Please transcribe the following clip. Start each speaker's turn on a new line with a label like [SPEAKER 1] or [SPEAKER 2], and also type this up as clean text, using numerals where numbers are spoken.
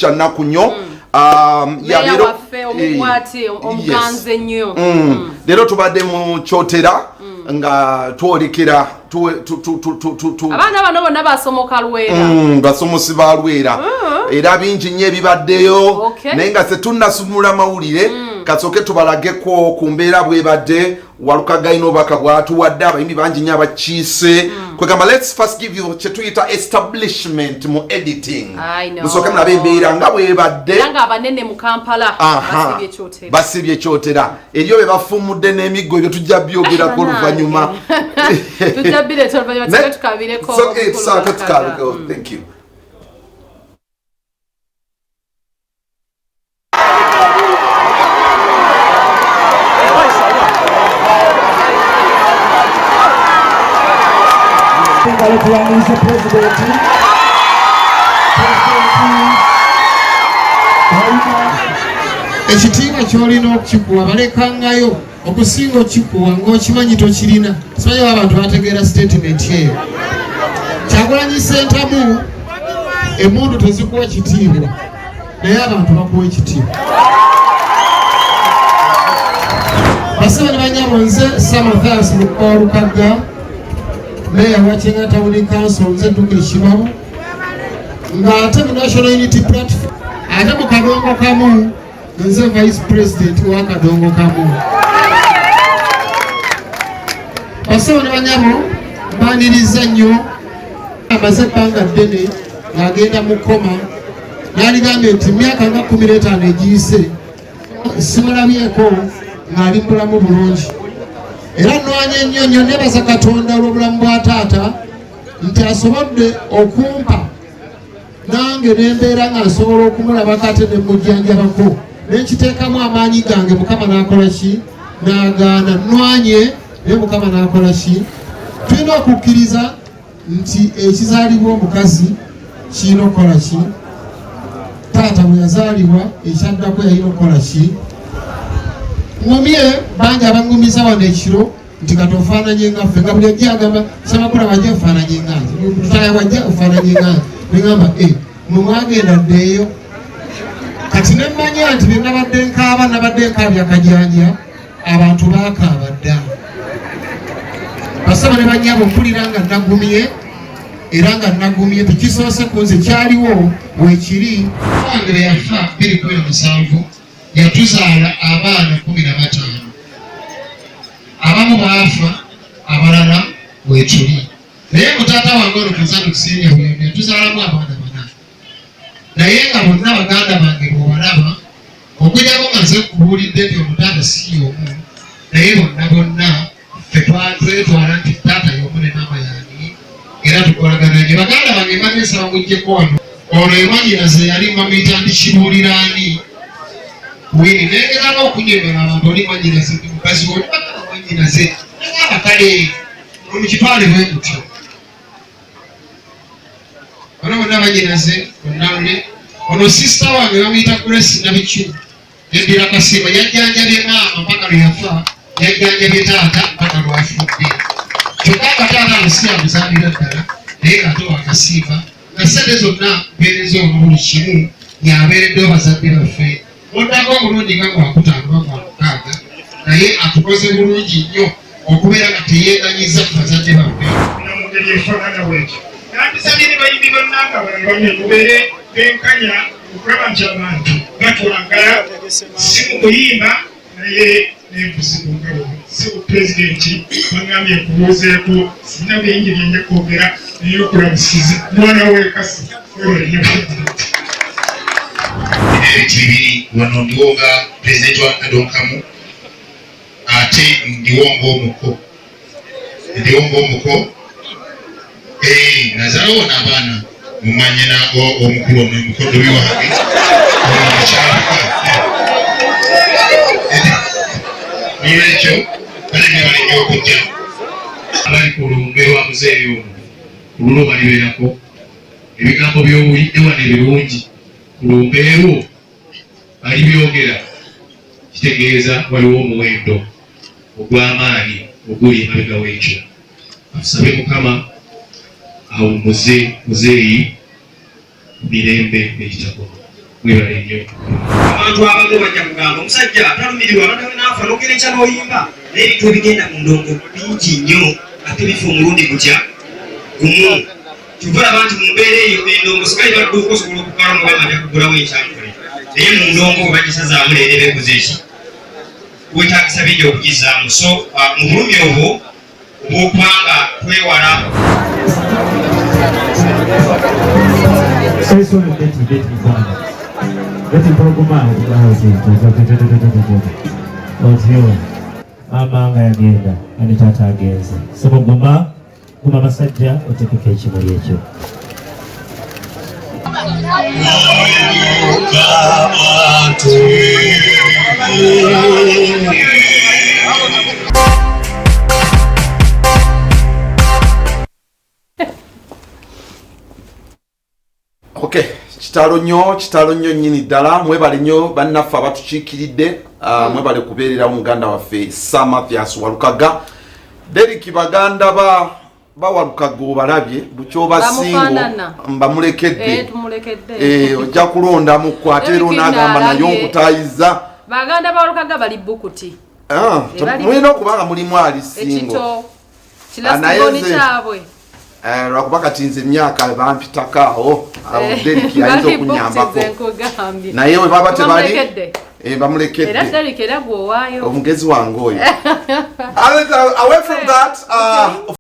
[SPEAKER 1] Chanaku nnyo
[SPEAKER 2] yabero omugwati omuganze nnyo
[SPEAKER 1] lero tubadde mu kyotera nga twolekera
[SPEAKER 2] abaana bano bonna basomoka Lwera
[SPEAKER 1] basomosi ba Lwera era bingi nnyo ebibaddeyo naye nga tetunnasumula mawulire kasooke tubalageko ku mbeera bwebadde Walukagga ino baka bwatuwadde abayimbi bangi nnyo abakiise kwegamba let's first give you kyetuyita establishment mu editing musooke mulabe embeera nga bwebadde
[SPEAKER 2] nga abanene mu Kampala
[SPEAKER 1] basibye ekyotera eryo be bafumudde n'emiggo ebyo tujja byogerako oluvannyuma
[SPEAKER 2] tujja bireeta oluvannyuma tukabireko
[SPEAKER 1] thank you.
[SPEAKER 3] Ekitiibwa ky'olina okukikuwa balekangayo okusinga okikuwa ng'okimanyi tokirina simanyi abantu bategeera statement eyo Kyagulanyi Ssentamu emmundu tezikuwa kitiibwa naye abantu bakuwa ekitiibwa basaba ne banyabo nze Samathas Walukagga meya wa Kyenga Town Council nze Duka Ekibabu ng'ate mu National Unity Platform ate mu kadongo kamu nze Vice President wa kadongo kamu basaba ne banyabo mbaniriza nnyo amaze ebbanga ddene ng'agenda mu kkoma n'aligambye nti myaka nga 15 egiyise simulabyeko ng'ali mulamu bulungi era nnwanye nnyo nnyo nebaza Katonda olw'obulamu bwa taata nti asobodde okumpa nange nembeera nga nsobola okumulabako ate ne mujjanjabako nenkiteekamu amaanyi gange Mukama n'akola ki n'agaana nnwanye naye Mukama n'akola ki tulina okukkiriza nti ekizaalibwa omukazi kirina okukola ki taata bwe yazaalibwa ekyaddako yalina okukola ki ngumye bangi abangumiza wano ekiro nti kati ofaananye nga ffe nga buli ajja agamba Ssemakula wajja ofaananye ngange tutaya wajja ofaananye ngange negamba mwe mwagenda ddeeyo kati nemmanya nti byenabadde nkaaba nabadde nkaabya kajanja abantu baakaaba dda basaba ne banyabo mpulira nga nagumye era nga nagumye tekisoose ku nze kyaliwo weekiri wange bwe yafa 2017 yatuzaala abaana 15 abamu baafa abalala weetuli naye mutaata wange olukuza tukusinya buyonde yatuzaalamu abaana 4 naye nga bonna baganda bange bwebalaba okujjako nga nze kubuulidde nti omutaata si y'omu naye bonna ffe twetwala nti taata y'omu ne maama yange era tukolagana nyo baganda bange banesaba mujjeko wano ono emanyiraze yali mamuyita ndi kibuuliraani wini negera okunyemera abantu oli manyiraze ndi mukazi woli bagala manyiraze abakale omukitwale bwe mutyo bano bonna banyiraze onnawule ono sisita wange bamuyita Grace Nabikyu yendira Kasiima yajjanjabye maama mpaka lwe yafa yajjanjabye taata mpaka lwafudde kyokka taata amusi amuzaalira ddala naye kato wakasiima nga ssente zonna mpeereza ono buli kimu yabeereddewo bazadde baffe oddako omulungi nga gwakutaano bagwamukaaga naye atukoze bulungi nnyo okubeera nga teyeeganyiza ku bazadde baffe namugeri efaanana bwekyo nandisabye ne bayimbi bannanga balabamye mubeere benkanya okulaba nti abantu batwagala si mu kuyimba naye n'enfusibu nga bwe si bu pulezidenti bagambye nkubuuzeeko sirina bingi byenja kwogera naye okulabusiza mwana w'ekasi wewalinyo
[SPEAKER 4] ekibiri wano ndiwo nga pulezidenti wa kadonkamu ate ndiwo ng'omuko nazaalawo n'abaana mumanyina omukulu ono omukodobi wange nolwekyo baleme okujja abali ku lumbe lwa muzeeyi ono ku lulo balibeerako ebigambo by'owulidde wano ebirungi ku lumbeerwo alibyogera kitegeeza waliwo omuwendo ogw'amaanyi oguli emabega w'ekyo asabe Mukama awummuze muzeeyi mirembe ekitako mwebale nnyo abantu abamu bajja kugamba omusajja talumirirwa abaddawe n'afa n'ogerecha n'oyimba naye ebintu ebigenda mu ndongo bingi nnyo ate bifa omulundi gutya gumu kyova abantu mu mbeera eyo endongo sigali badduuka osobola okukala mubamaja kugulawo ekyankole naye mu ndongo bwe bagisazaamu leero beekoze eki wetagisa bingi okugizaamu so mu bulumi obwo obwokubanga twewala
[SPEAKER 5] amanga yagenda ani taata agenze soboguma guma basajja otekeka ekimuli ekyo
[SPEAKER 1] Okay, kitalo nnyo nyini ddala mwebale nnyo bannaffe abatukiikiridde mwebale kubeerera omuganda waffe Mathias Walukagga Derek baganda ba Walukagga obalabye bukyobasingo mbamulekedde ojja kulonda mu kwatero n'agamba nayo nkutayiza
[SPEAKER 2] baganda ba Walukagga bali bukuti
[SPEAKER 1] mulina okubanga mulimu ali singo
[SPEAKER 2] kilasiboni kyabwe
[SPEAKER 1] lwakuba kati nze emyaka bampitakaawo Derek ayinza okunyambako naye we baba tebali bamulekedde omugezi wange oyo away from that